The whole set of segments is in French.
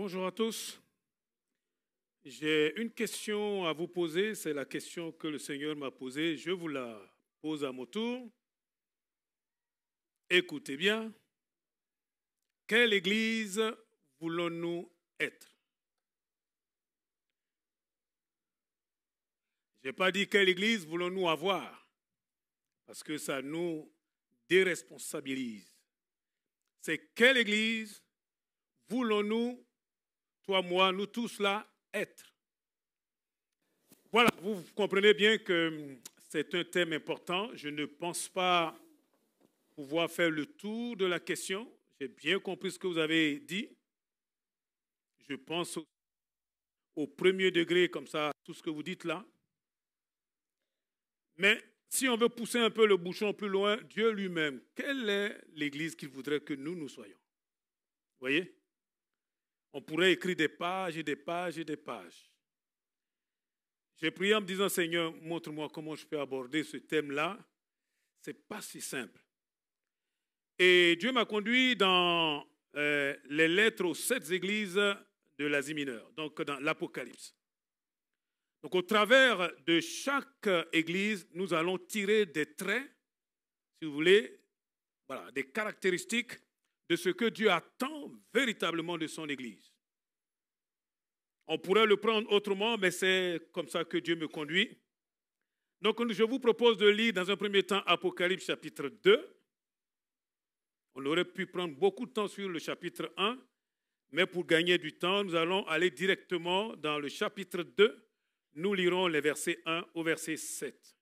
Bonjour à tous. J'ai une question à vous poser, c'est la question que le Seigneur m'a posée. Je vous la pose à mon tour. Écoutez bien. Quelle église voulons-nous être? Je n'ai pas dit quelle église voulons-nous avoir, parce que ça nous déresponsabilise. C'est quelle église voulons-nous, toi, moi, nous tous là, être? Voilà, vous comprenez bien que c'est un thème important. Je ne pense pas pouvoir faire le tour de la question. J'ai bien compris ce que vous avez dit. Je pense au premier degré, comme ça, tout ce que vous dites là. Mais si on veut pousser un peu le bouchon plus loin, Dieu lui-même, quelle est l'église qu'il voudrait que nous soyons? Vous voyez? On pourrait écrire des pages et des pages et des pages. J'ai prié en me disant, Seigneur, montre-moi comment je peux aborder ce thème-là. Ce n'est pas si simple. Et Dieu m'a conduit dans les lettres aux 7 églises de l'Asie mineure, donc dans l'Apocalypse. Donc au travers de chaque église, nous allons tirer des traits, si vous voulez, voilà, des caractéristiques de ce que Dieu attend véritablement de son église. On pourrait le prendre autrement, mais c'est comme ça que Dieu me conduit. Donc je vous propose de lire dans un premier temps Apocalypse chapitre 2. On aurait pu prendre beaucoup de temps sur le chapitre 1, mais pour gagner du temps, nous allons aller directement dans le chapitre 2. Nous lirons les versets 1 au verset 7.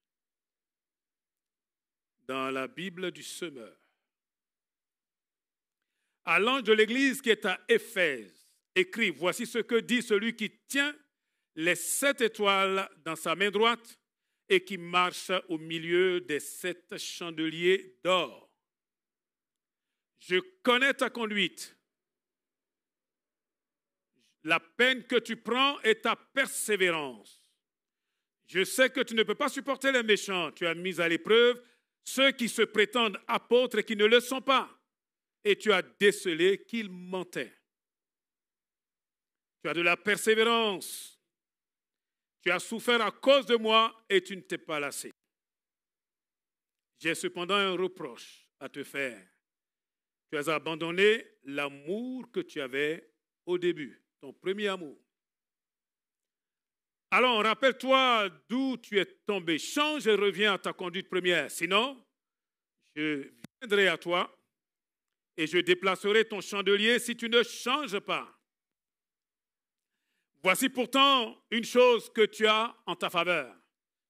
Dans la Bible du Semeur. À l'ange de l'église qui est à Éphèse, écrit, voici ce que dit celui qui tient les 7 étoiles dans sa main droite et qui marche au milieu des 7 chandeliers d'or. Je connais ta conduite, la peine que tu prends et ta persévérance. Je sais que tu ne peux pas supporter les méchants. Tu as mis à l'épreuve ceux qui se prétendent apôtres et qui ne le sont pas. Et tu as décelé qu'ils mentaient. Tu as de la persévérance. Tu as souffert à cause de moi et tu ne t'es pas lassé. J'ai cependant un reproche à te faire. Tu as abandonné l'amour que tu avais au début, ton premier amour. Alors, rappelle-toi d'où tu es tombé. Change et reviens à ta conduite première. Sinon, je viendrai à toi et je déplacerai ton chandelier si tu ne changes pas. Voici pourtant une chose que tu as en ta faveur.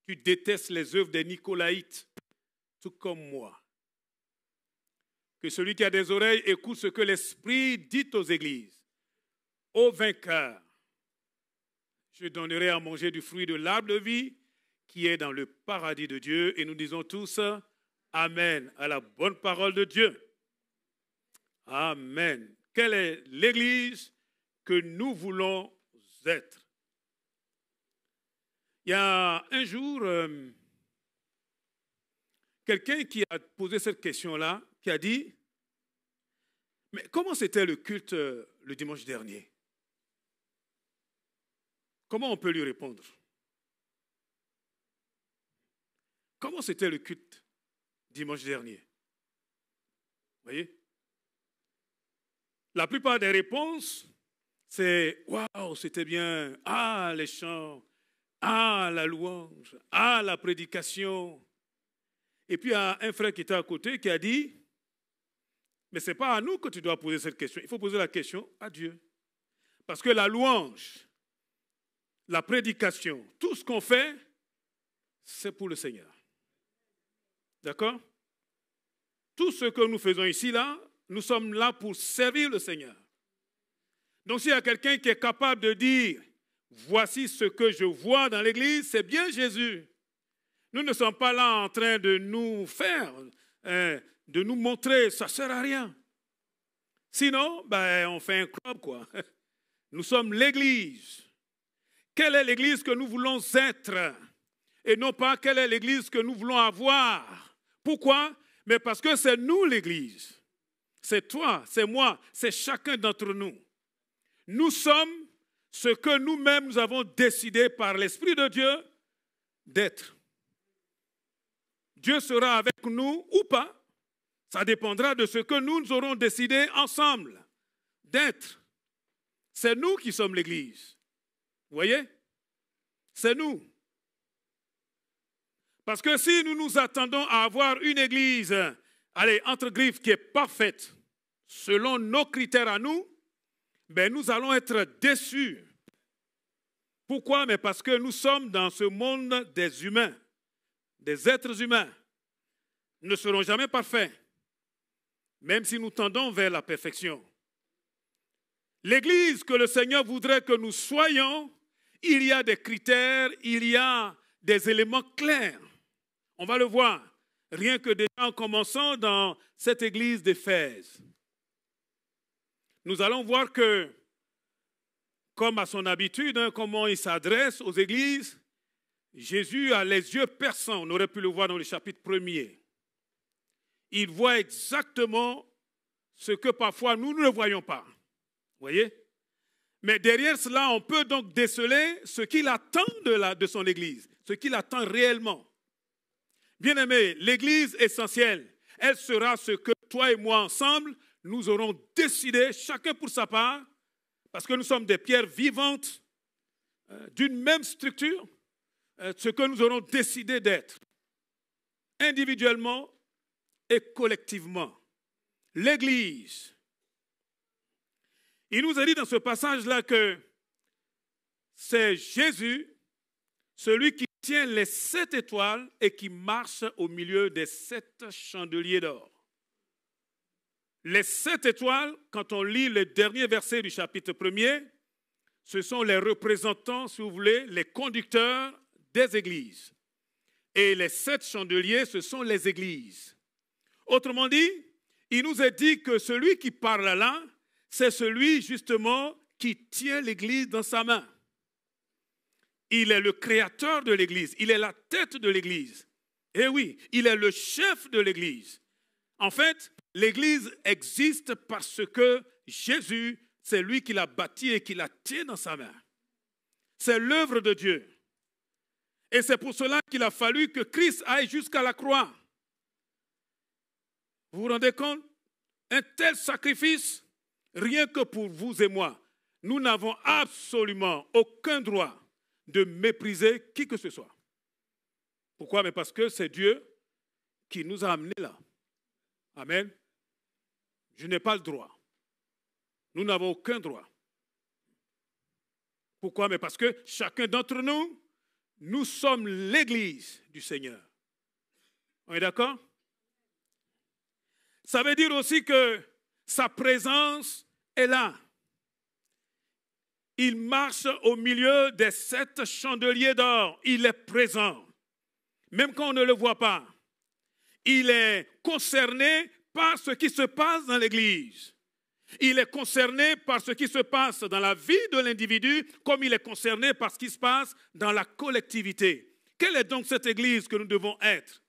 Tu détestes les œuvres des Nicolaïtes, tout comme moi. Que celui qui a des oreilles écoute ce que l'Esprit dit aux églises. Ô vainqueur, je donnerai à manger du fruit de l'arbre de vie qui est dans le paradis de Dieu. Et nous disons tous Amen à la bonne parole de Dieu. Amen. Quelle est l'église que nous voulons être? Il y a un jour, quelqu'un qui a posé cette question-là, qui a dit, mais comment c'était le culte le dimanche dernier? Comment on peut lui répondre? Comment c'était le culte dimanche dernier? Vous voyez? La plupart des réponses, c'est « Waouh, c'était bien, ah, les chants, ah, la louange, ah, la prédication ». Et puis il y a un frère qui était à côté qui a dit « Mais ce n'est pas à nous que tu dois poser cette question, il faut poser la question à Dieu. » Parce que la louange, la prédication, tout ce qu'on fait, c'est pour le Seigneur. D'accord? Tout ce que nous faisons ici, là, nous sommes là pour servir le Seigneur. Donc s'il y a quelqu'un qui est capable de dire, voici ce que je vois dans l'église, c'est bien Jésus. Nous ne sommes pas là en train de nous faire, de nous montrer, ça ne sert à rien. Sinon, on fait un club, quoi. Nous sommes l'église. Quelle est l'église que nous voulons être? Et non pas quelle est l'église que nous voulons avoir. Pourquoi? Mais parce que c'est nous l'église. C'est toi, c'est moi, c'est chacun d'entre nous. Nous sommes ce que nous-mêmes nous avons décidé par l'Esprit de Dieu d'être. Dieu sera avec nous ou pas. Ça dépendra de ce que nous aurons décidé ensemble d'être. C'est nous qui sommes l'Église. Vous voyez? C'est nous. Parce que si nous nous attendons à avoir une Église, allez, entre griffes, qui est parfaite, selon nos critères à nous, ben nous allons être déçus. Pourquoi? Mais parce que nous sommes dans ce monde des humains, des êtres humains. Nous ne serons jamais parfaits, même si nous tendons vers la perfection. L'Église que le Seigneur voudrait que nous soyons, il y a des critères, il y a des éléments clairs. On va le voir, rien que déjà en commençant dans cette Église d'Éphèse. Nous allons voir que, comme à son habitude, comment il s'adresse aux églises, Jésus a les yeux perçants, on aurait pu le voir dans le chapitre 1er. Il voit exactement ce que parfois nous ne voyons pas. Vous voyez? Mais derrière cela, on peut donc déceler ce qu'il attend de son Église, ce qu'il attend réellement. Bien-aimés, l'Église essentielle, elle sera ce que toi et moi ensemble, nous aurons décidé, chacun pour sa part, parce que nous sommes des pierres vivantes d'une même structure, ce que nous aurons décidé d'être, individuellement et collectivement. L'Église. Il nous a dit dans ce passage-là que c'est Jésus, celui qui tient les 7 étoiles et qui marche au milieu des 7 chandeliers d'or. Les 7 étoiles, quand on lit le dernier verset du chapitre 1er, ce sont les représentants, si vous voulez, les conducteurs des églises. Et les 7 chandeliers, ce sont les églises. Autrement dit, il nous est dit que celui qui parle là, c'est celui justement qui tient l'église dans sa main. Il est le créateur de l'église, il est la tête de l'église. Et oui, il est le chef de l'église. En fait, l'église existe parce que Jésus, c'est lui qui l'a bâtie et qui la tient dans sa main. C'est l'œuvre de Dieu. Et c'est pour cela qu'il a fallu que Christ aille jusqu'à la croix. Vous vous rendez compte? Un tel sacrifice, rien que pour vous et moi, nous n'avons absolument aucun droit de mépriser qui que ce soit. Pourquoi? Mais parce que c'est Dieu qui nous a amenés là. Amen. Je n'ai pas le droit. Nous n'avons aucun droit. Pourquoi? Mais parce que chacun d'entre nous, nous sommes l'Église du Seigneur. On est d'accord? Ça veut dire aussi que sa présence est là. Il marche au milieu des 7 chandeliers d'or. Il est présent. Même quand on ne le voit pas. Il est concerné par ce qui se passe dans l'Église. Il est concerné par ce qui se passe dans la vie de l'individu, comme il est concerné par ce qui se passe dans la collectivité. Quelle est donc cette Église que nous devons être?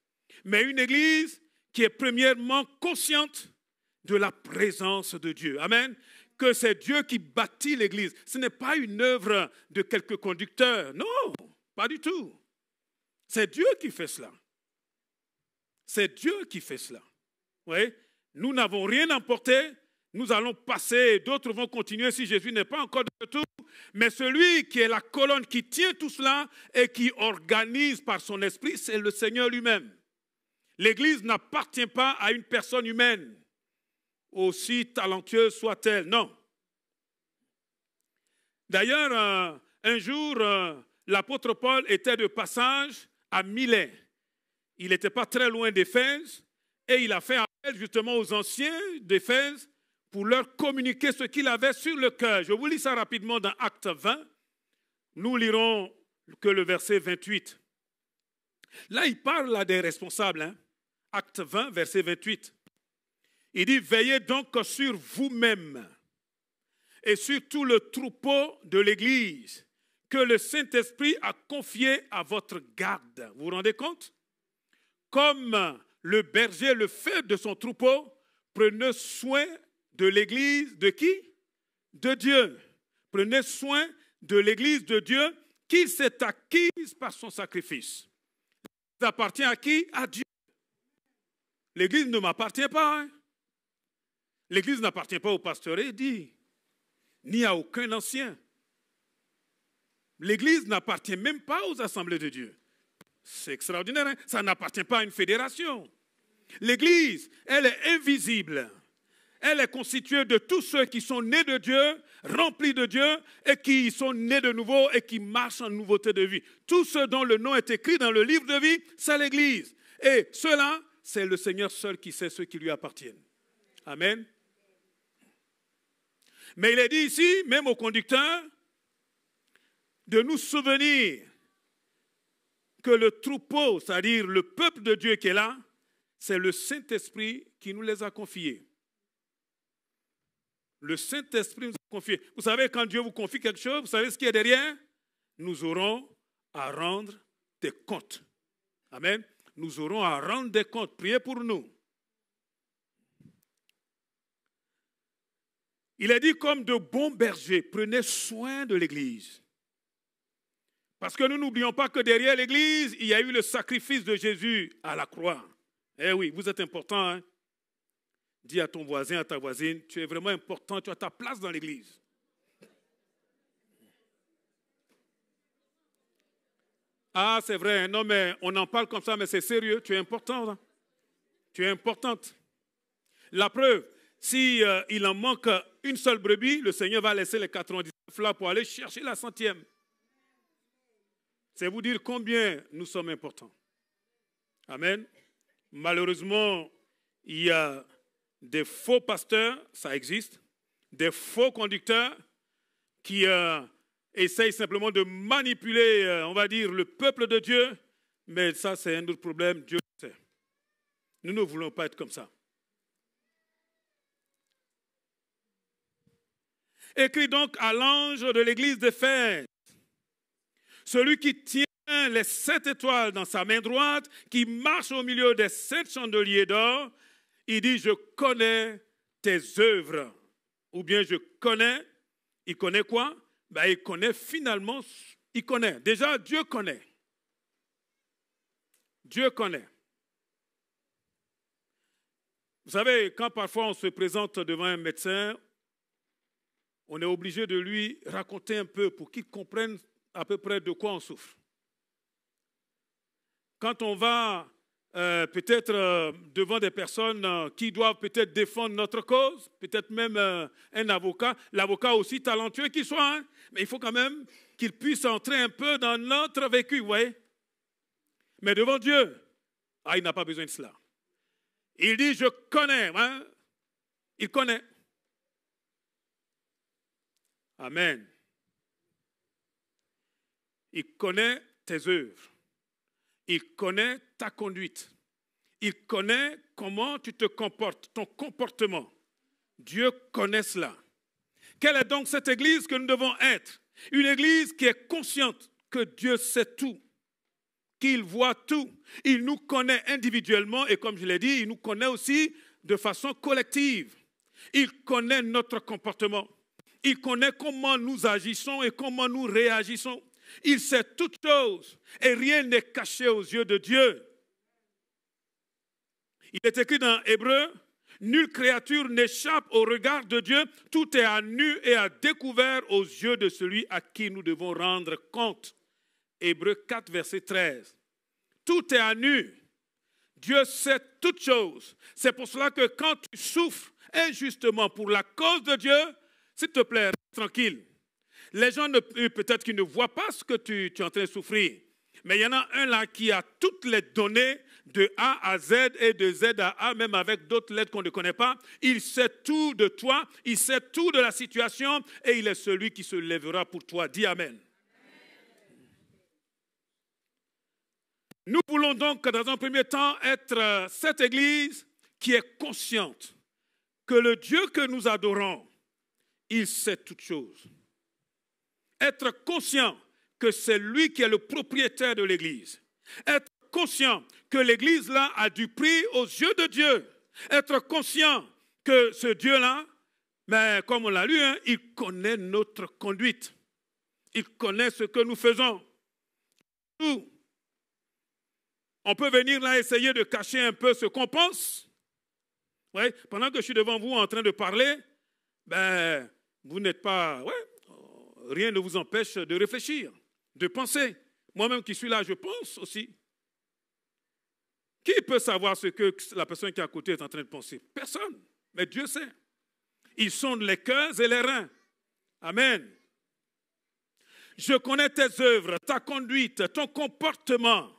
Mais une Église qui est premièrement consciente de la présence de Dieu. Amen. Que c'est Dieu qui bâtit l'Église. Ce n'est pas une œuvre de quelques conducteurs. Non, pas du tout. C'est Dieu qui fait cela. C'est Dieu qui fait cela. Vous voyez? Nous n'avons rien emporté. Nous allons passer, d'autres vont continuer si Jésus n'est pas encore de retour. Mais celui qui est la colonne qui tient tout cela et qui organise par son esprit, c'est le Seigneur lui-même. L'Église n'appartient pas à une personne humaine, aussi talentueuse soit-elle. Non. D'ailleurs, un jour, l'apôtre Paul était de passage à Milet. Il n'était pas très loin d'Éphèse et il a fait appel justement aux anciens d'Éphèse pour leur communiquer ce qu'il avait sur le cœur. Je vous lis ça rapidement dans Acte 20. Nous lirons que le verset 28. Là, il parle là des responsables. Acte 20, verset 28. Il dit, veillez donc sur vous-même et sur tout le troupeau de l'Église que le Saint-Esprit a confié à votre garde. Vous vous rendez compte? Comme le berger le fait de son troupeau, prenez soin de l'Église de qui? De Dieu, Prenez soin de l'Église de Dieu qui s'est acquise par son sacrifice. Ça appartient à qui? À Dieu. L'Église ne m'appartient pas. Hein? L'Église n'appartient pas au pasteur Eddy, ni à aucun ancien. L'Église n'appartient même pas aux assemblées de Dieu. C'est extraordinaire, hein? Ça n'appartient pas à une fédération. L'Église, elle est invisible. Elle est constituée de tous ceux qui sont nés de Dieu, remplis de Dieu, et qui sont nés de nouveau et qui marchent en nouveauté de vie. Tous ceux dont le nom est écrit dans le livre de vie, c'est l'Église. Et ceux-là, c'est le Seigneur seul qui sait ceux qui lui appartiennent. Amen. Mais il est dit ici, même au conducteur, de nous souvenir que le troupeau, c'est-à-dire le peuple de Dieu qui est là, c'est le Saint-Esprit qui nous les a confiés. Le Saint-Esprit nous a confiés. Vous savez, quand Dieu vous confie quelque chose, vous savez ce qu'il y a derrière? Nous aurons à rendre des comptes. Amen. Nous aurons à rendre des comptes. Priez pour nous. Il est dit comme de bons bergers, prenez soin de l'Église. Parce que nous n'oublions pas que derrière l'Église, il y a eu le sacrifice de Jésus à la croix. Eh oui, vous êtes important, hein? Dis à ton voisin, à ta voisine, tu es vraiment important, tu as ta place dans l'Église. Ah, c'est vrai, non mais on en parle comme ça, mais c'est sérieux, tu es important. Hein? Tu es importante. La preuve, si il en manque une seule brebis, le Seigneur va laisser les 99 là pour aller chercher la 100e. C'est vous dire combien nous sommes importants. Amen. Malheureusement, il y a des faux pasteurs, ça existe, des faux conducteurs qui essayent simplement de manipuler, on va dire, le peuple de Dieu, mais ça c'est un autre problème, Dieu le sait. Nous ne voulons pas être comme ça. Écrit donc à l'ange de l'église d'Éphèse, celui qui tient les 7 étoiles dans sa main droite, qui marche au milieu des 7 chandeliers d'or, il dit, je connais tes œuvres. Ou bien je connais, il connaît quoi? Ben, il connaît finalement, il connaît. Déjà, Dieu connaît. Dieu connaît. Vous savez, quand parfois on se présente devant un médecin, on est obligé de lui raconter un peu pour qu'il comprenne à peu près de quoi on souffre. Quand on va peut-être devant des personnes qui doivent peut-être défendre notre cause, peut-être même un avocat, l'avocat aussi talentueux qu'il soit, hein, mais il faut quand même qu'il puisse entrer un peu dans notre vécu, vous voyez. Mais devant Dieu, il n'a pas besoin de cela. Il dit, je connais, hein, il connaît. Amen. Il connaît tes œuvres. Il connaît ta conduite. Il connaît comment tu te comportes, ton comportement. Dieu connaît cela. Quelle est donc cette église que nous devons être? Une église qui est consciente que Dieu sait tout, qu'il voit tout. Il nous connaît individuellement et comme je l'ai dit, il nous connaît aussi de façon collective. Il connaît notre comportement. Il connaît comment nous agissons et comment nous réagissons. Il sait toutes choses et rien n'est caché aux yeux de Dieu. Il est écrit dans Hébreux, nulle créature n'échappe au regard de Dieu, tout est à nu et à découvert aux yeux de celui à qui nous devons rendre compte. Hébreux 4, verset 13. Tout est à nu. Dieu sait toutes choses. C'est pour cela que quand tu souffres injustement pour la cause de Dieu, s'il te plaît, reste tranquille. Les gens, peut-être qu'ils ne voient pas ce que tu es en train de souffrir. Mais il y en a un là qui a toutes les données de A à Z et de Z à A, même avec d'autres lettres qu'on ne connaît pas. Il sait tout de toi, il sait tout de la situation et il est celui qui se lèvera pour toi. Dis Amen. Nous voulons donc, dans un premier temps, être cette église qui est consciente que le Dieu que nous adorons, il sait toutes choses. Être conscient que c'est lui qui est le propriétaire de l'église. Être conscient que l'église là a du prix aux yeux de Dieu. Être conscient que ce Dieu là Mais comme on l'a lu, hein, il connaît notre conduite. Il connaît ce que nous faisons. Nous, on peut venir là essayer de cacher un peu ce qu'on pense. Ouais, pendant que je suis devant vous en train de parler, ben, vous n'êtes pas... Ouais, rien ne vous empêche de réfléchir, de penser. Moi-même qui suis là, je pense aussi. Qui peut savoir ce que la personne qui est à côté est en train de penser? Personne. Mais Dieu sait. Ils sondent les cœurs et les reins. Amen. Je connais tes œuvres, ta conduite, ton comportement.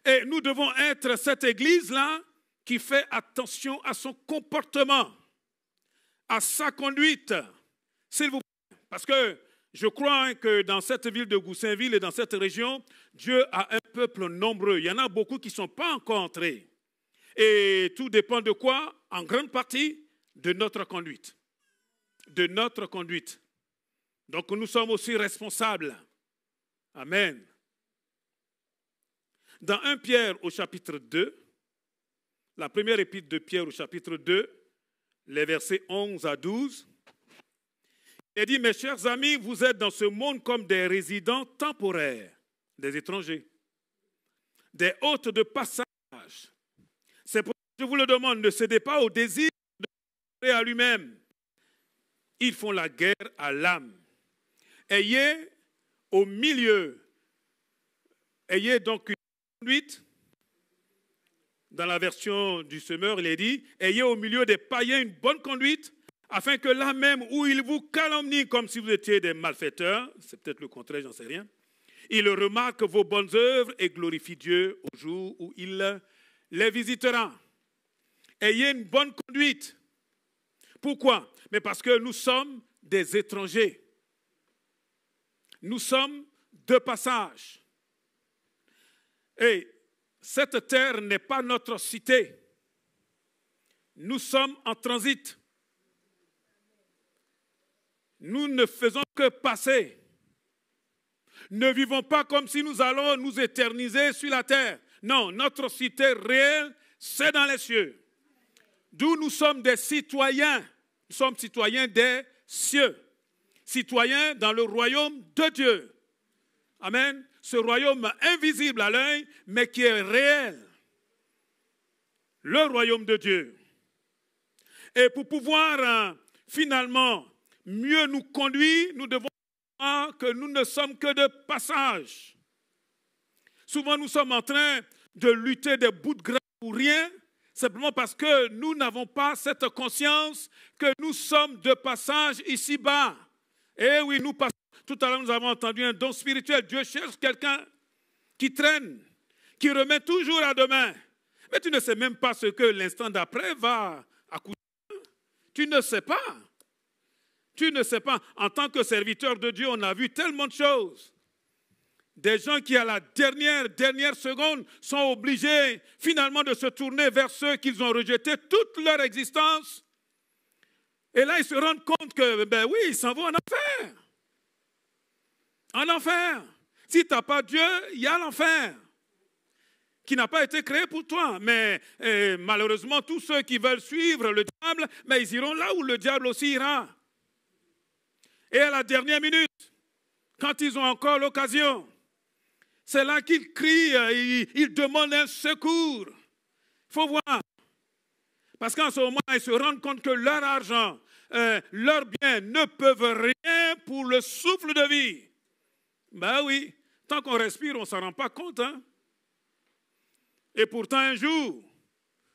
Et nous devons être cette église-là qui fait attention à son comportement, à sa conduite. S'il vous plaît. Parce que je crois que dans cette ville de Goussainville et dans cette région, Dieu a un peuple nombreux. Il y en a beaucoup qui ne sont pas encore entrés. Et tout dépend de quoi? En grande partie, de notre conduite. De notre conduite. Donc nous sommes aussi responsables. Amen. Dans 1 Pierre au chapitre 2, la première épître de Pierre au chapitre 2, les versets 11 à 12, il dit, mes chers amis, vous êtes dans ce monde comme des résidents temporaires, des étrangers, des hôtes de passage. C'est pourquoi je vous le demande, ne cédez pas au désir de créer à lui-même. Ils font la guerre à l'âme. Ayez donc une conduite. Dans la version du semeur, il est dit, ayez au milieu des païens une bonne conduite, afin que là même où ils vous calomnient comme si vous étiez des malfaiteurs, c'est peut-être le contraire, j'en sais rien, ils remarquent vos bonnes œuvres et glorifient Dieu au jour où il les visitera. Ayez une bonne conduite. Pourquoi? Mais parce que nous sommes des étrangers. Nous sommes de passage. Et cette terre n'est pas notre cité. Nous sommes en transit. Nous ne faisons que passer. Ne vivons pas comme si nous allons nous éterniser sur la terre. Non, notre cité réelle, c'est dans les cieux. D'où nous sommes des citoyens. Nous sommes citoyens des cieux. Citoyens dans le royaume de Dieu. Amen. Ce royaume invisible à l'œil, mais qui est réel. Le royaume de Dieu. Et pour pouvoir finalement mieux nous conduire, nous devons voir que nous ne sommes que de passage. Souvent, nous sommes en train de lutter des bouts de gras pour rien, simplement parce que nous n'avons pas cette conscience que nous sommes de passage ici-bas. Et oui, nous passons. Tout à l'heure, nous avons entendu un don spirituel. Dieu cherche quelqu'un qui traîne, qui remet toujours à demain. Mais tu ne sais même pas ce que l'instant d'après va accoucher. Tu ne sais pas. Tu ne sais pas. En tant que serviteur de Dieu, on a vu tellement de choses. Des gens qui, à la dernière seconde, sont obligés finalement de se tourner vers ceux qu'ils ont rejetés toute leur existence. Et là, ils se rendent compte que, ben oui, ils s'en vont en enfer. En enfer. Si tu n'as pas Dieu, il y a l'enfer qui n'a pas été créé pour toi. Mais malheureusement, tous ceux qui veulent suivre le diable, mais ils iront là où le diable aussi ira. Et à la dernière minute, quand ils ont encore l'occasion, c'est là qu'ils crient, ils demandent un secours. Il faut voir. Parce qu'en ce moment, ils se rendent compte que leur argent, leurs biens ne peuvent rien pour le souffle de vie. Ben oui, tant qu'on respire, on ne s'en rend pas compte. Hein? Et pourtant, un jour,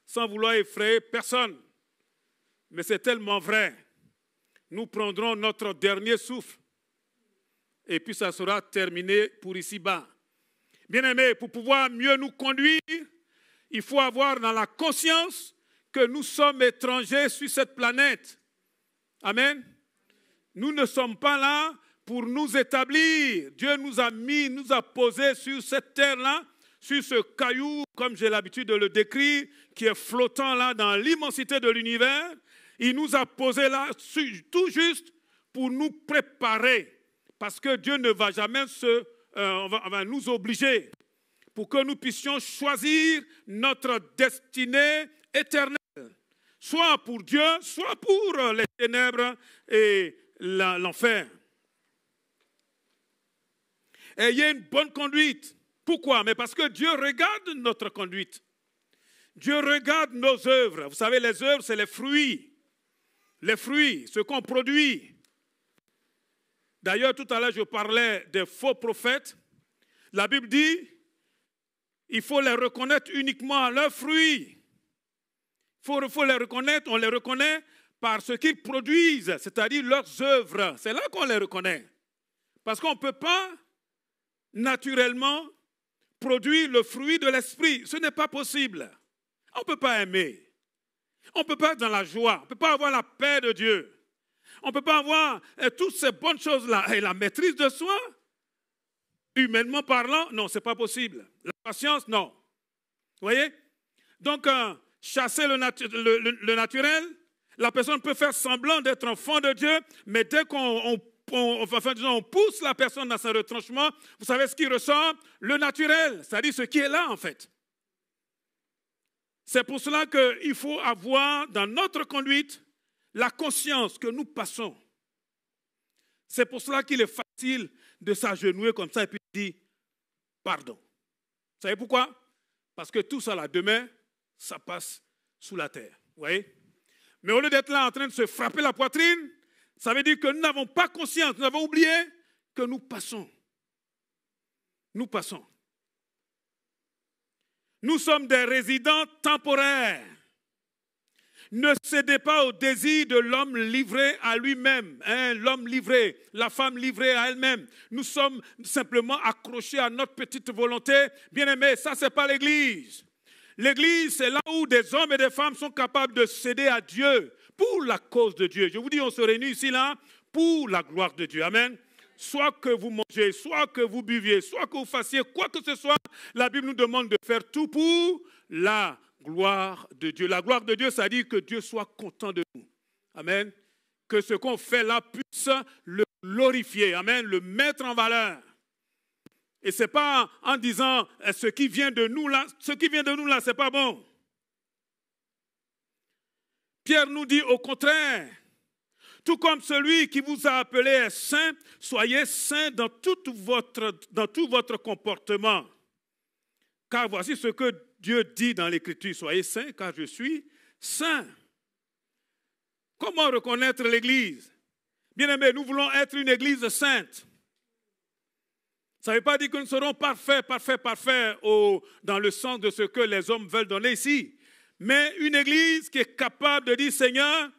sans vouloir effrayer personne, mais c'est tellement vrai, nous prendrons notre dernier souffle. Et puis ça sera terminé pour ici-bas. Bien-aimés, pour pouvoir mieux nous conduire, il faut avoir dans la conscience que nous sommes étrangers sur cette planète. Amen. Nous ne sommes pas là pour nous établir. Dieu nous a posés sur cette terre-là, sur ce caillou, comme j'ai l'habitude de le décrire, qui est flottant là dans l'immensité de l'univers. Il nous a posés là tout juste pour nous préparer. Parce que Dieu ne va jamais va nous obliger pour que nous puissions choisir notre destinée éternelle. soit pour Dieu, soit pour les ténèbres et l'enfer. Ayez une bonne conduite. Pourquoi? Mais parce que Dieu regarde notre conduite. Dieu regarde nos œuvres. Vous savez, les œuvres, c'est les fruits. Les fruits, ce qu'on produit. D'ailleurs, tout à l'heure, je parlais des faux prophètes. La Bible dit, il faut les reconnaître uniquement à leurs fruits. Il faut les reconnaître, on les reconnaît par ce qu'ils produisent, c'est-à-dire leurs œuvres. C'est là qu'on les reconnaît. Parce qu'on ne peut pas naturellement produire le fruit de l'esprit. Ce n'est pas possible. On ne peut pas aimer. On ne peut pas être dans la joie. On ne peut pas avoir la paix de Dieu. On ne peut pas avoir toutes ces bonnes choses-là. Et la maîtrise de soi, humainement parlant, non, ce n'est pas possible. La patience, non. Vous voyez? Donc, chasser le naturel, la personne peut faire semblant d'être enfant de Dieu, mais dès qu'on pousse la personne dans son retranchement, vous savez ce qui ressort? Le naturel, c'est-à-dire ce qui est là en fait. C'est pour cela qu'il faut avoir dans notre conduite la conscience que nous passons. C'est pour cela qu'il est facile de s'agenouiller comme ça et puis de dire pardon. Vous savez pourquoi? Parce que tout ça là, demain, ça passe sous la terre. Vous voyez? Mais au lieu d'être là en train de se frapper la poitrine, ça veut dire que nous n'avons pas conscience, nous avons oublié que nous passons. Nous passons. Nous sommes des résidents temporaires. Ne cédez pas au désir de l'homme livré à lui-même, hein, l'homme livré, la femme livrée à elle-même. Nous sommes simplement accrochés à notre petite volonté. Bien-aimés, ça, ce n'est pas l'Église. L'Église, c'est là où des hommes et des femmes sont capables de céder à Dieu pour la cause de Dieu. Je vous dis, on se réunit ici, là, pour la gloire de Dieu. Amen. Soit que vous mangez, soit que vous buviez, soit que vous fassiez quoi que ce soit, la Bible nous demande de faire tout pour la gloire de Dieu. La gloire de Dieu, ça dit que Dieu soit content de nous. Amen. Que ce qu'on fait là puisse le glorifier. Amen. Le mettre en valeur. Et ce n'est pas en disant ce qui vient de nous là, ce n'est pas bon. Pierre nous dit au contraire, tout comme celui qui vous a appelé est saint, soyez saints dans tout votre comportement. Car voici ce que Dieu dit dans l'Écriture, soyez saints car je suis saint. Comment reconnaître l'Église? Bien-aimés, nous voulons être une Église sainte. Ça ne veut pas dire que nous serons parfaits dans le sens de ce que les hommes veulent donner ici. Mais une Église qui est capable de dire, Seigneur,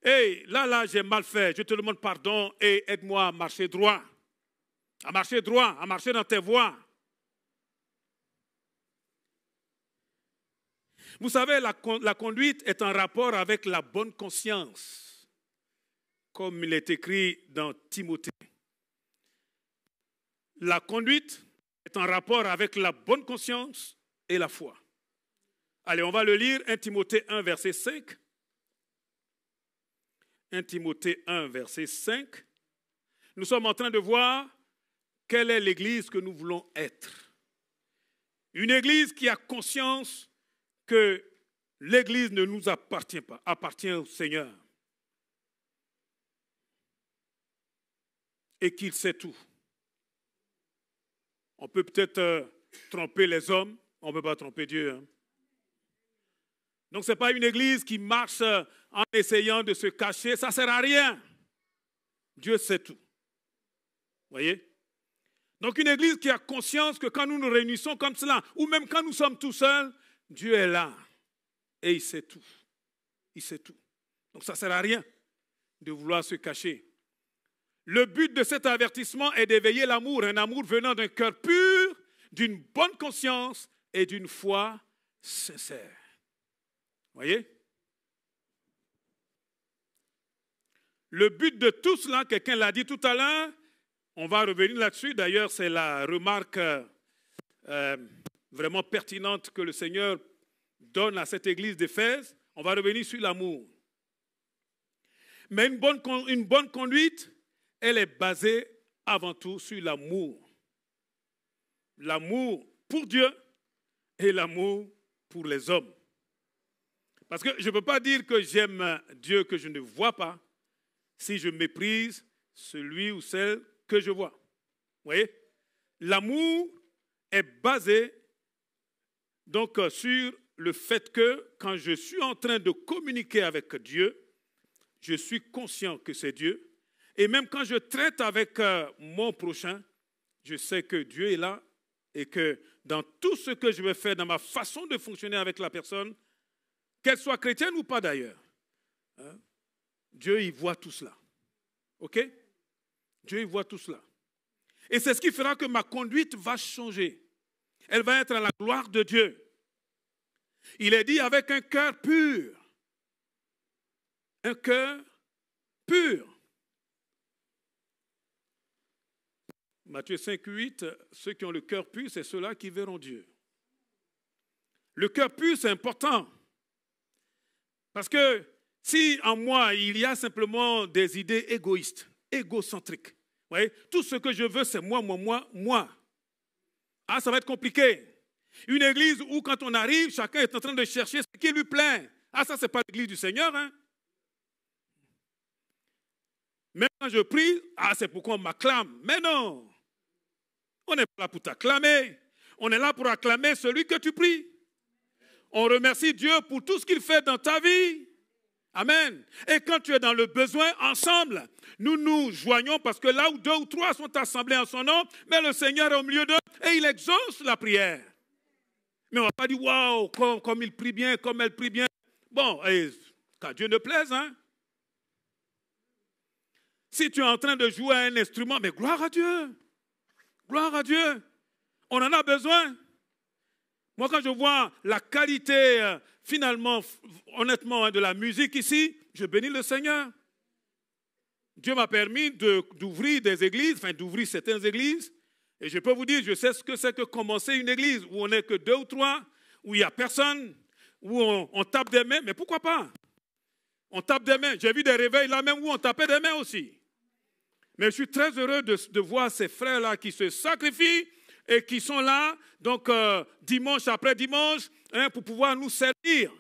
hey, là, j'ai mal fait, je te demande pardon et aide-moi à marcher droit, à marcher dans tes voies. Vous savez, la conduite est en rapport avec la bonne conscience, comme il est écrit dans Timothée. La conduite est en rapport avec la bonne conscience et la foi. Allez, on va le lire, 1 Timothée 1, verset 5. 1 Timothée 1, verset 5. Nous sommes en train de voir quelle est l'Église que nous voulons être. Une Église qui a conscience que l'Église ne nous appartient pas, appartient au Seigneur. Et qu'il sait tout. On peut peut-être tromper les hommes, on ne peut pas tromper Dieu. Hein. Donc ce n'est pas une église qui marche en essayant de se cacher, ça ne sert à rien. Dieu sait tout. Vous voyez? Donc une église qui a conscience que quand nous nous réunissons comme cela, ou même quand nous sommes tout seuls, Dieu est là et il sait tout. Il sait tout. Donc ça ne sert à rien de vouloir se cacher. Le but de cet avertissement est d'éveiller l'amour, un amour venant d'un cœur pur, d'une bonne conscience et d'une foi sincère. Vous voyez? Le but de tout cela, quelqu'un l'a dit tout à l'heure, on va revenir là-dessus, d'ailleurs c'est la remarque vraiment pertinente que le Seigneur donne à cette église d'Éphèse, on va revenir sur l'amour. Mais une bonne conduite, elle est basée avant tout sur l'amour. L'amour pour Dieu et l'amour pour les hommes. Parce que je ne peux pas dire que j'aime Dieu que je ne vois pas si je méprise celui ou celle que je vois. Vous voyez? L'amour est basé donc sur le fait que quand je suis en train de communiquer avec Dieu, je suis conscient que c'est Dieu. Et même quand je traite avec mon prochain, je sais que Dieu est là et que dans tout ce que je vais faire, dans ma façon de fonctionner avec la personne, qu'elle soit chrétienne ou pas d'ailleurs, hein, Dieu y voit tout cela. OK? Dieu y voit tout cela. Et c'est ce qui fera que ma conduite va changer. Elle va être à la gloire de Dieu. Il est dit avec un cœur pur. Un cœur pur. Matthieu 5, 8, ceux qui ont le cœur pur, c'est ceux-là qui verront Dieu. Le cœur pur, c'est important. Parce que si en moi, il y a simplement des idées égoïstes, égocentriques, vous voyez, tout ce que je veux, c'est moi, moi, moi, moi. Ah, ça va être compliqué. Une église où quand on arrive, chacun est en train de chercher ce qui lui plaît. Ah, ça, ce n'est pas l'église du Seigneur. Hein? Même quand je prie, ah, c'est pourquoi on m'acclame. Mais non. On n'est pas là pour t'acclamer. On est là pour acclamer celui que tu pries. On remercie Dieu pour tout ce qu'il fait dans ta vie. Amen. Et quand tu es dans le besoin, ensemble, nous nous joignons parce que là où 2 ou 3 sont assemblés en son nom, mais le Seigneur est au milieu d'eux et il exauce la prière. Mais on ne va pas dire, waouh, comme il prie bien, comme elle prie bien. Bon, qu'à Dieu ne plaise, hein. Si tu es en train de jouer à un instrument, mais gloire à Dieu. Gloire à Dieu. On en a besoin. Moi, quand je vois la qualité, finalement, honnêtement, de la musique ici, je bénis le Seigneur. Dieu m'a permis d'ouvrir des églises, enfin d'ouvrir certaines églises. Et je peux vous dire, je sais ce que c'est que commencer une église où on n'est que 2 ou 3, où il n'y a personne, où on tape des mains. Mais pourquoi pas? On tape des mains. J'ai vu des réveils là même où on tapait des mains aussi. Mais je suis très heureux de voir ces frères-là qui se sacrifient et qui sont là, donc dimanche après dimanche, hein, pour pouvoir nous servir.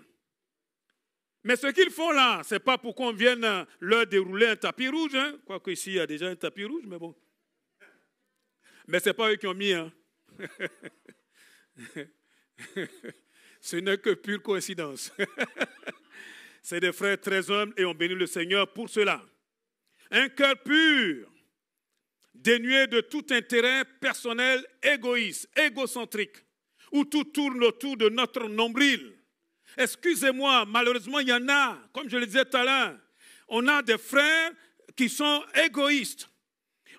Mais ce qu'ils font là, ce n'est pas pour qu'on vienne leur dérouler un tapis rouge. Hein. Quoique ici, il y a déjà un tapis rouge, mais bon. Mais ce n'est pas eux qui ont mis. Hein. Ce n'est que pure coïncidence. C'est des frères très humbles et on bénit le Seigneur pour cela. Un cœur pur, dénué de tout intérêt personnel égoïste, égocentrique, où tout tourne autour de notre nombril. Excusez-moi, malheureusement, il y en a, comme je le disais tout à l'heure, on a des frères qui sont égoïstes.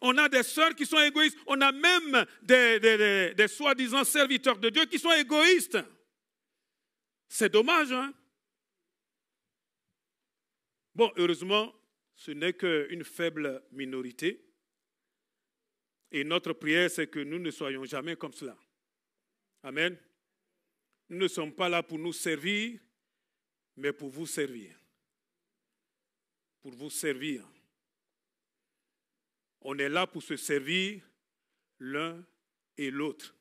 On a des sœurs qui sont égoïstes. On a même des soi-disant serviteurs de Dieu qui sont égoïstes. C'est dommage, hein? Bon, heureusement, ce n'est qu'une faible minorité. Et notre prière, c'est que nous ne soyons jamais comme cela. Amen. Nous ne sommes pas là pour nous servir, mais pour vous servir. Pour vous servir. On est là pour se servir l'un et l'autre.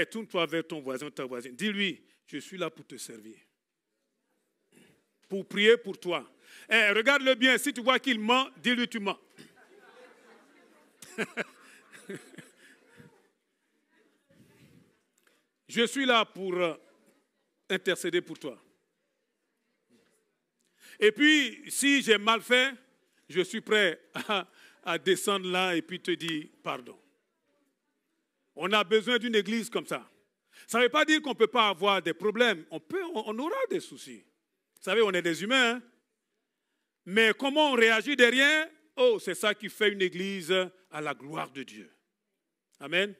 Tourne-toi vers ton voisin, ta voisine. Dis-lui, je suis là pour te servir. Pour prier pour toi. Regarde-le bien, si tu vois qu'il ment, dis-lui tu mens. Je suis là pour intercéder pour toi. Et puis, si j'ai mal fait, je suis prêt à descendre là et puis te dire pardon. On a besoin d'une église comme ça. Ça ne veut pas dire qu'on ne peut pas avoir des problèmes. On aura des soucis. Vous savez, on est des humains. Hein? Mais comment on réagit derrière? Oh, c'est ça qui fait une église à la gloire de Dieu. Amen.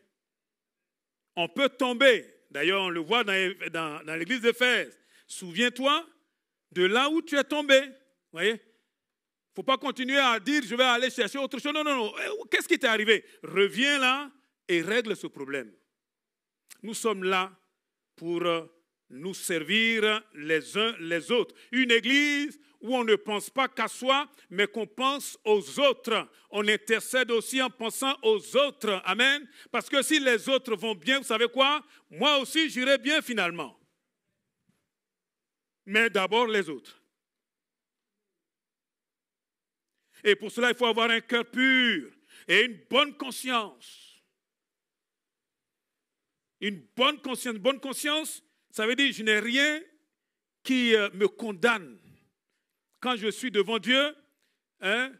On peut tomber. D'ailleurs, on le voit dans l'église d'Éphèse. Souviens-toi de là où tu es tombé. Vous voyez? Il ne faut pas continuer à dire, je vais aller chercher autre chose. Non, non, non. Qu'est-ce qui t'est arrivé? Reviens là et règle ce problème. Nous sommes là pour nous servir les uns les autres. Une église où on ne pense pas qu'à soi, mais qu'on pense aux autres. On intercède aussi en pensant aux autres. Amen. Parce que si les autres vont bien, vous savez quoi? Moi aussi, j'irai bien finalement. mais d'abord les autres. Et pour cela, il faut avoir un cœur pur et une bonne conscience. Une bonne conscience. Bonne conscience, ça veut dire je n'ai rien qui me condamne. Quand je suis devant Dieu, hein,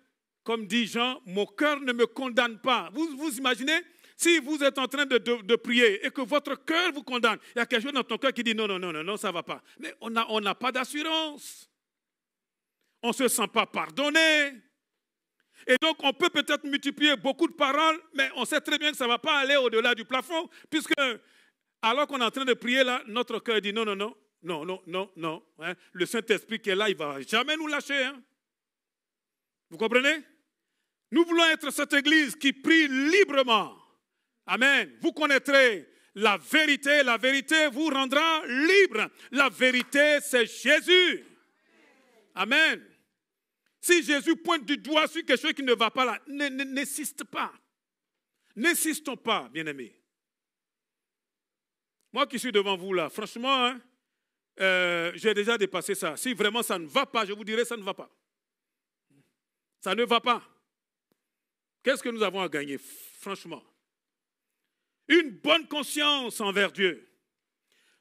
comme dit Jean, mon cœur ne me condamne pas. Vous imaginez, si vous êtes en train de prier et que votre cœur vous condamne, il y a quelque chose dans ton cœur qui dit non, ça ne va pas. Mais on n'a pas d'assurance. On ne se sent pas pardonné. Et donc, on peut peut-être multiplier beaucoup de paroles, mais on sait très bien que ça ne va pas aller au-delà du plafond, puisque alors qu'on est en train de prier là, notre cœur dit non. Hein. Le Saint-Esprit qui est là, il ne va jamais nous lâcher. Hein. Vous comprenez? Nous voulons être cette église qui prie librement. Amen. Vous connaîtrez la vérité vous rendra libre. La vérité, c'est Jésus. Amen. Si Jésus pointe du doigt sur quelque chose qui ne va pas là, n'insiste pas. N'insistons pas, bien-aimés. Moi qui suis devant vous là, franchement, hein, j'ai déjà dépassé ça. Si vraiment ça ne va pas, je vous dirai ça ne va pas. Ça ne va pas. Qu'est-ce que nous avons à gagner, franchement? Une bonne conscience envers Dieu.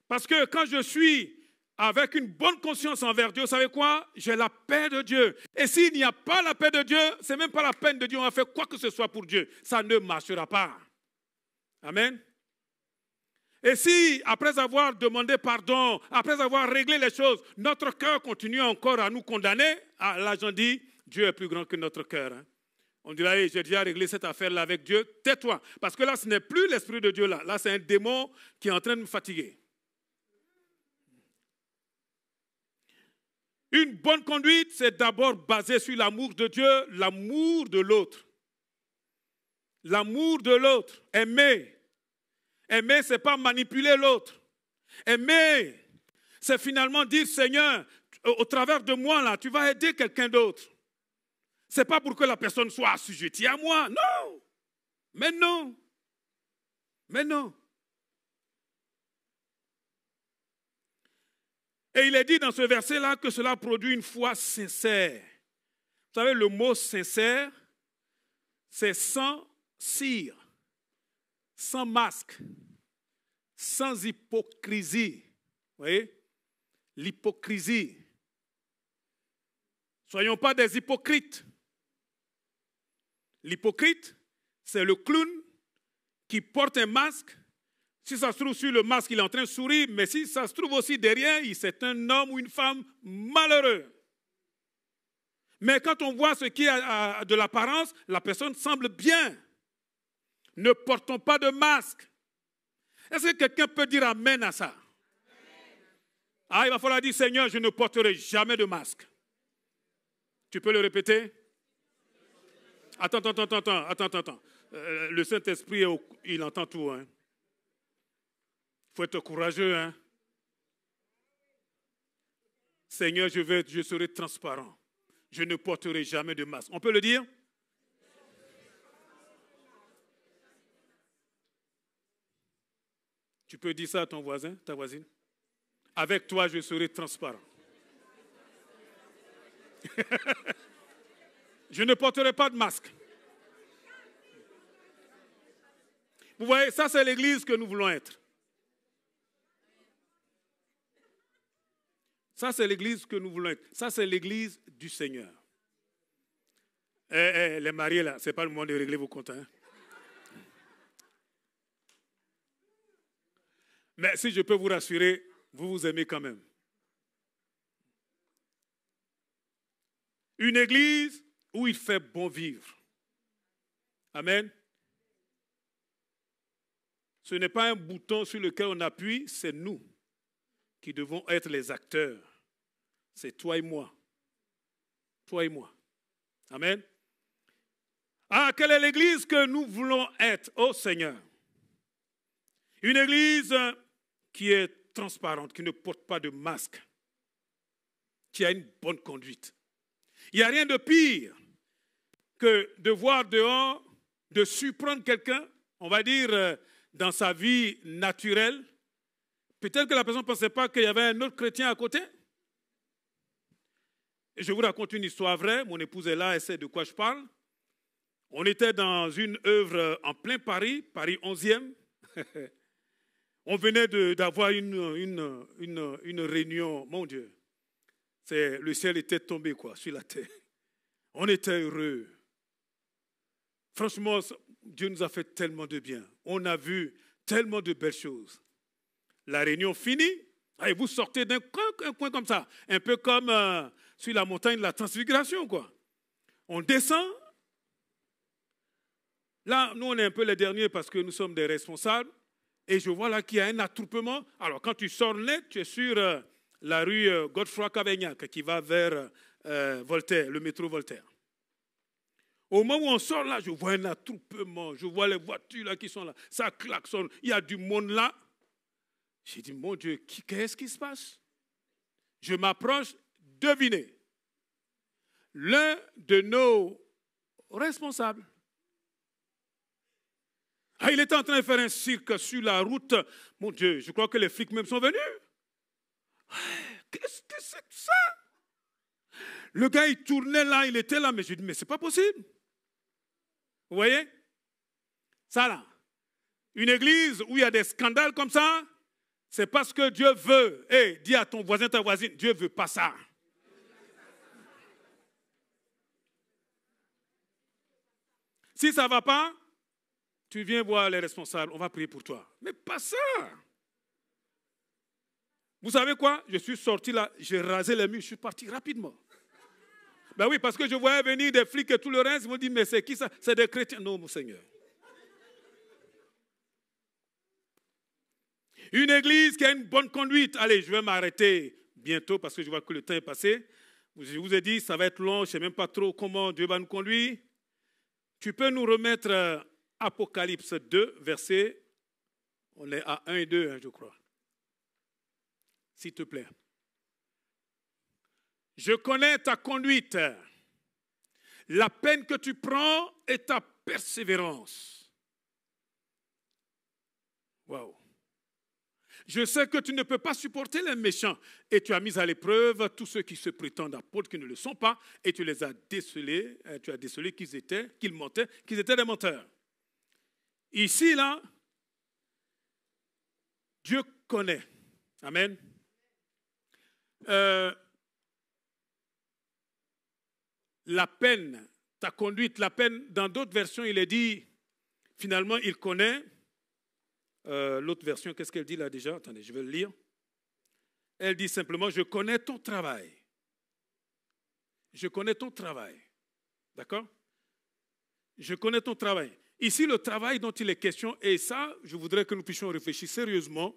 Parce que quand je suis avec une bonne conscience envers Dieu, vous savez quoi? J'ai la paix de Dieu. Et s'il n'y a pas la paix de Dieu, ce n'est même pas la peine de Dieu. On va faire quoi que ce soit pour Dieu. Ça ne marchera pas. Amen. Et si, après avoir demandé pardon, après avoir réglé les choses, notre cœur continue encore à nous condamner, là j'en dis, Dieu est plus grand que notre cœur. Hein. On dirait, hey, j'ai déjà réglé cette affaire-là avec Dieu, tais-toi. Parce que là, ce n'est plus l'Esprit de Dieu là. Là, c'est un démon qui est en train de me fatiguer. Une bonne conduite, c'est d'abord basé sur l'amour de Dieu, l'amour de l'autre. L'amour de l'autre. Aimer. Aimer, ce n'est pas manipuler l'autre. Aimer, c'est finalement dire, Seigneur, au travers de moi, là, tu vas aider quelqu'un d'autre. Ce n'est pas pour que la personne soit assujettie à moi. Non. Mais non. Mais non. Et il est dit dans ce verset-là que cela produit une foi sincère. Vous savez, le mot sincère, c'est sans cire, sans masque, sans hypocrisie. Vous voyez? L'hypocrisie. Soyons pas des hypocrites. L'hypocrite, c'est le clown qui porte un masque. Si ça se trouve sur le masque, il est en train de sourire, mais si ça se trouve aussi derrière, c'est un homme ou une femme malheureux. Mais quand on voit ce qui est de l'apparence, la personne semble bien. Ne portons pas de masque. Est-ce que quelqu'un peut dire amen à ça? Ah, il va falloir dire, Seigneur, je ne porterai jamais de masque. Tu peux le répéter? Attends. Le Saint-Esprit, il entend tout. Il faut être courageux. Hein? Seigneur, je serai transparent. Je ne porterai jamais de masque. On peut le dire? Tu peux dire ça à ton voisin, ta voisine? Avec toi, je serai transparent. Je ne porterai pas de masque. Vous voyez, ça c'est l'église que nous voulons être. Ça c'est l'église que nous voulons être. Ça c'est l'église du Seigneur. Les mariés là, ce n'est pas le moment de régler vos comptes. Hein? Mais si je peux vous rassurer, vous vous aimez quand même. Une église où il fait bon vivre. Amen. Ce n'est pas un bouton sur lequel on appuie, c'est nous qui devons être les acteurs. C'est toi et moi. Toi et moi. Amen. Ah, quelle est l'église que nous voulons être, ô Seigneur? Une église qui est transparente, qui ne porte pas de masque, qui a une bonne conduite. Il n'y a rien de pire que de voir dehors, de surprendre quelqu'un, on va dire, dans sa vie naturelle. Peut-être que la personne ne pensait pas qu'il y avait un autre chrétien à côté. je vous raconte une histoire vraie. Mon épouse est là, elle sait de quoi je parle. On était dans une œuvre en plein Paris, Paris 11e. On venait d'avoir une réunion, mon Dieu. Le ciel était tombé sur la terre. On était heureux. Franchement, Dieu nous a fait tellement de bien. On a vu tellement de belles choses. La réunion finie, et vous sortez d'un coin comme ça, un peu comme sur la montagne de la Transfiguration, quoi. On descend. Là, nous, on est un peu les derniers parce que nous sommes des responsables. Et je vois là qu'il y a un attroupement. Alors, quand tu sors net, tu es sur la rue Godefroy-Cavaignac qui va vers Voltaire, le métro Voltaire. Au moment où on sort là, je vois un attroupement. Je vois les voitures là qui sont là. Ça klaxonne. Il y a du monde là. J'ai dit, mon Dieu, qu'est-ce qui se passe? Je m'approche, devinez. L'un de nos responsables. Ah, il était en train de faire un cirque sur la route. Mon Dieu, je crois que les flics même sont venus. Qu'est-ce que c'est que ça? Le gars, il tournait là, il était là, mais je dis, mais c'est pas possible. Vous voyez? Ça là. Une église où il y a des scandales comme ça, c'est parce que Dieu veut. Hey, dis à ton voisin, ta voisine, Dieu ne veut pas ça. Si ça ne va pas, tu viens voir les responsables, on va prier pour toi. Mais pas ça. Vous savez quoi? Je suis sorti là, j'ai rasé les murs, je suis parti rapidement. Ben oui, parce que je voyais venir des flics et tout le reste, ils m'ont dit, mais c'est qui ça? C'est des chrétiens. Non, mon Seigneur. Une église qui a une bonne conduite. Allez, je vais m'arrêter bientôt parce que je vois que le temps est passé. Je vous ai dit, ça va être long, je ne sais même pas trop comment Dieu va nous conduire. Tu peux nous remettre Apocalypse 2, verset, on est à 1 et 2, je crois. S'il te plaît. Je connais ta conduite, la peine que tu prends et ta persévérance. Waouh. Je sais que tu ne peux pas supporter les méchants et tu as mis à l'épreuve tous ceux qui se prétendent apôtres qui ne le sont pas et tu les as décelés, tu as décelé qu'ils mentaient, qu'ils étaient des menteurs. Ici, là, Dieu connaît. Amen. La peine, ta conduite, la peine, dans d'autres versions, il est dit, finalement, il connaît. L'autre version, qu'est-ce qu'elle dit là déjà? Attendez, je vais le lire. Elle dit simplement, je connais ton travail. Je connais ton travail. D'accord? Je connais ton travail. Ici, le travail dont il est question, et ça, je voudrais que nous puissions réfléchir sérieusement,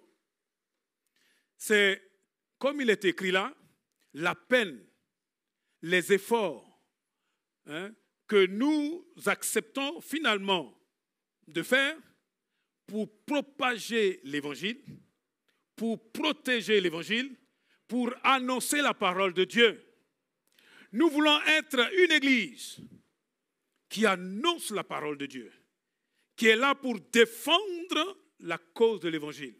c'est, comme il est écrit là, la peine, les efforts que nous acceptons finalement de faire pour propager l'évangile, pour protéger l'évangile, pour annoncer la parole de Dieu. Nous voulons être une église qui annonce la parole de Dieu, qui est là pour défendre la cause de l'évangile.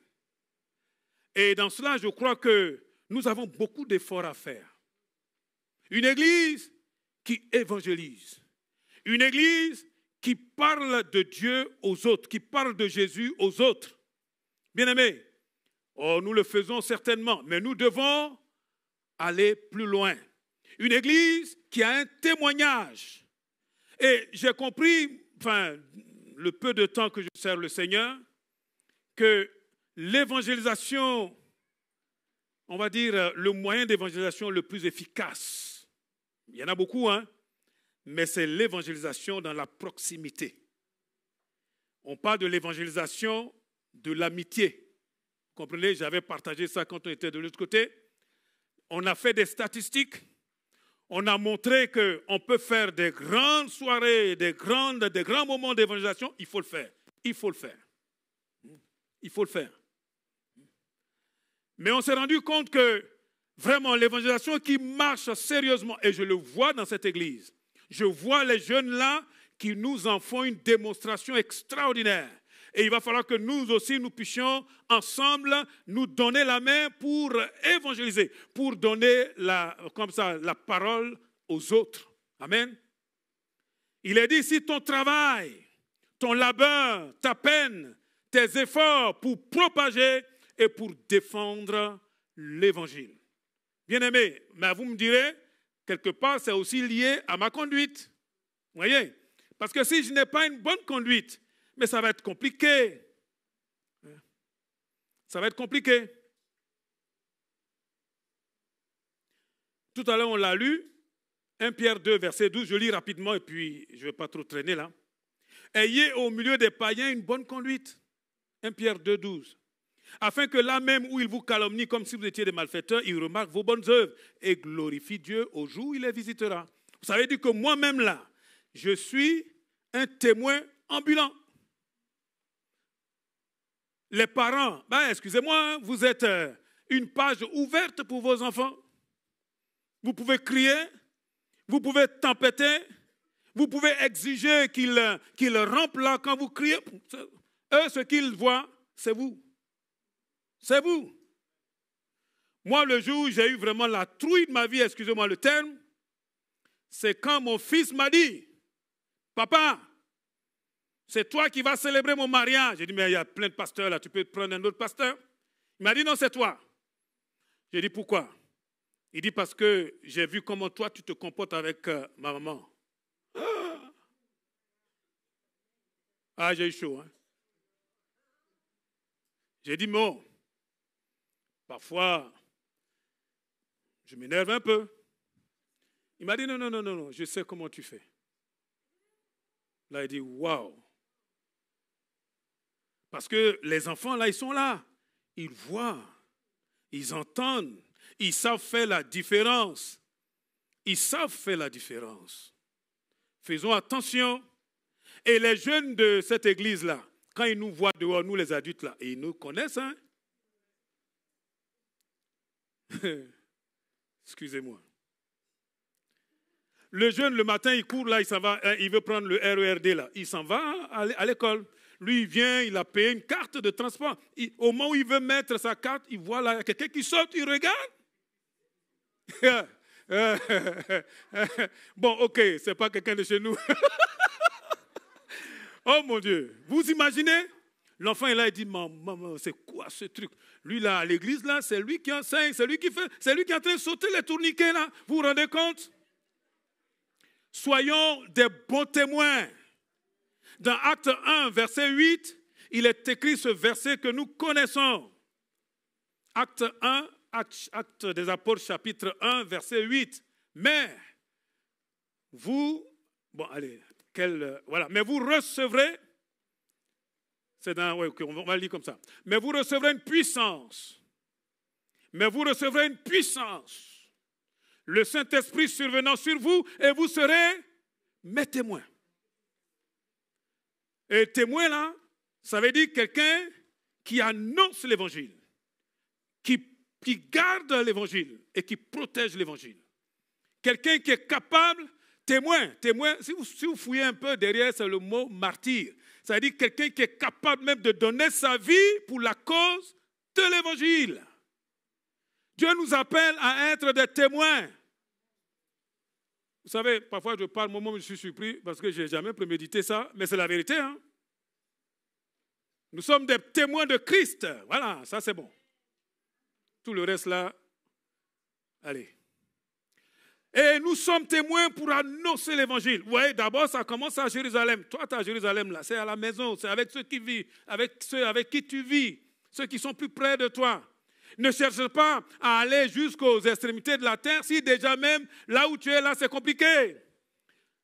Et dans cela, je crois que nous avons beaucoup d'efforts à faire. Une église qui évangélise. Une église qui parle de Dieu aux autres, qui parle de Jésus aux autres. Bien-aimés, nous le faisons certainement, mais nous devons aller plus loin. Une église qui a un témoignage. Et j'ai compris, le peu de temps que je sers le Seigneur, que l'évangélisation, on va dire, le moyen d'évangélisation le plus efficace, il y en a beaucoup, mais c'est l'évangélisation dans la proximité. On parle de l'évangélisation de l'amitié. Vous comprenez, j'avais partagé ça quand on était de l'autre côté. On a fait des statistiques. On a montré qu'on peut faire des grandes soirées, des grands moments d'évangélisation. Il faut le faire. Il faut le faire. Il faut le faire. Mais on s'est rendu compte que vraiment l'évangélisation qui marche sérieusement, et je le vois dans cette église, je vois les jeunes là qui nous en font une démonstration extraordinaire. Et il va falloir que nous aussi, nous puissions ensemble nous donner la main pour évangéliser, pour donner comme ça, la parole aux autres. Amen. Il est dit, si ton travail, ton labeur, ta peine, tes efforts pour propager et pour défendre l'évangile. Bien-aimé, mais vous me direz, quelque part, c'est aussi lié à ma conduite. Vous voyez? Parce que si je n'ai pas une bonne conduite, mais ça va être compliqué. Ça va être compliqué. Tout à l'heure, on l'a lu, 1 Pierre 2, verset 12, je lis rapidement et puis je ne vais pas trop traîner là. Ayez au milieu des païens une bonne conduite. 1 Pierre 2, 12. Afin que là même où ils vous calomnient comme si vous étiez des malfaiteurs, ils remarquent vos bonnes œuvres et glorifient Dieu au jour où il les visitera. Vous savez dire que moi-même là, je suis un témoin ambulant. Les parents, excusez-moi, vous êtes une page ouverte pour vos enfants. Vous pouvez crier, vous pouvez tempêter, vous pouvez exiger qu'ils rampent là quand vous criez. Eux, ce qu'ils voient, c'est vous. C'est vous. Moi, le jour où j'ai eu vraiment la trouille de ma vie, excusez-moi le terme, c'est quand mon fils m'a dit, « Papa, c'est toi qui vas célébrer mon mariage. » J'ai dit, mais il y a plein de pasteurs là, tu peux prendre un autre pasteur. Il m'a dit, non, c'est toi. J'ai dit, pourquoi? Il dit, parce que j'ai vu comment toi tu te comportes avec ma maman. Ah, j'ai eu chaud. Hein? J'ai dit, bon, parfois, je m'énerve un peu. Il m'a dit, non, non, non, non, non, je sais comment tu fais. Là, il dit, waouh. Parce que les enfants, là, ils sont là. Ils voient, ils entendent, ils savent faire la différence. Ils savent faire la différence. Faisons attention. Et les jeunes de cette église-là, quand ils nous voient dehors, nous les adultes, là, ils nous connaissent, hein? Excusez-moi. Le jeune, le matin, il court là, il s'en va, il veut prendre le RERD là. Il s'en va à l'école. Lui, il vient, il a payé une carte de transport. Au moment où il veut mettre sa carte, il voit là quelqu'un qui saute, il regarde. Bon, ok, ce n'est pas quelqu'un de chez nous. Oh mon Dieu, vous imaginez? L'enfant est là, il dit, maman, c'est quoi ce truc? Lui là, à l'église là, c'est lui qui enseigne, c'est lui qui fait, c'est lui qui est en train de sauter les tourniquets là. Vous vous rendez compte? Soyons des bons témoins. Dans Acte 1, verset 8, il est écrit ce verset que nous connaissons. Acte 1, Acte des Apôtres, chapitre 1, verset 8. Mais vous, bon allez, voilà, mais vous recevrez, c'est dans, ouais, okay, on va le lire comme ça. Mais vous recevrez une puissance. Mais vous recevrez une puissance. Le Saint-Esprit survenant sur vous et vous serez mes témoins. Et témoin là, ça veut dire quelqu'un qui annonce l'évangile, qui garde l'évangile et qui protège l'évangile. Quelqu'un qui est capable, témoin, si vous fouillez un peu derrière, c'est le mot martyr. Ça veut dire quelqu'un qui est capable même de donner sa vie pour la cause de l'évangile. Dieu nous appelle à être des témoins. Vous savez, parfois je parle, moi je suis surpris parce que je n'ai jamais prémédité ça, mais c'est la vérité. Hein? Nous sommes des témoins de Christ. Voilà, ça c'est bon. Tout le reste là, allez. Et nous sommes témoins pour annoncer l'évangile. Vous voyez, d'abord ça commence à Jérusalem. Toi, tu es à Jérusalem là, c'est à la maison, c'est avec ceux qui vivent, avec ceux avec qui tu vis, ceux qui sont plus près de toi. Ne cherche pas à aller jusqu'aux extrémités de la terre si déjà même là où tu es là c'est compliqué.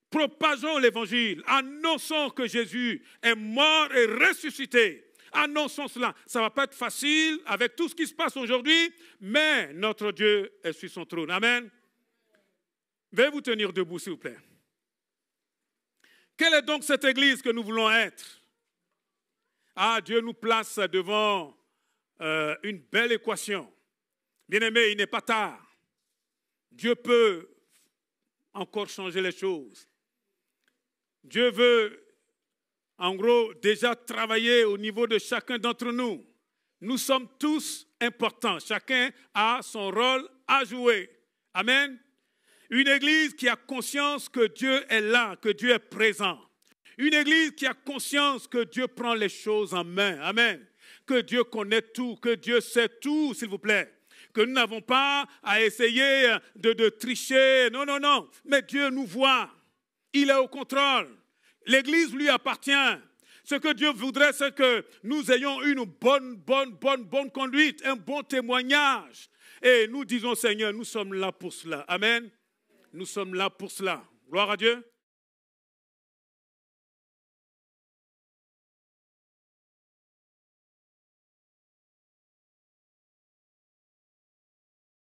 Propageons l'évangile, annonçons que Jésus est mort et ressuscité. Annonçons cela. Ça ne va pas être facile avec tout ce qui se passe aujourd'hui, mais notre Dieu est sur son trône. Amen. Veuillez vous tenir debout s'il vous plaît. Quelle est donc cette église que nous voulons être? Ah, Dieu nous place devant une belle équation. Bien-aimé, il n'est pas tard. Dieu peut encore changer les choses. Dieu veut en gros, déjà travaillé au niveau de chacun d'entre nous. Nous sommes tous importants. Chacun a son rôle à jouer. Amen. Une église qui a conscience que Dieu est là, que Dieu est présent. Une église qui a conscience que Dieu prend les choses en main. Amen. Que Dieu connaît tout, que Dieu sait tout, s'il vous plaît. Que nous n'avons pas à essayer de tricher. Non, non, non. Mais Dieu nous voit. Il est au contrôle. L'église lui appartient. Ce que Dieu voudrait, c'est que nous ayons une bonne conduite, un bon témoignage. Et nous disons, Seigneur, nous sommes là pour cela. Amen. Nous sommes là pour cela. Gloire à Dieu.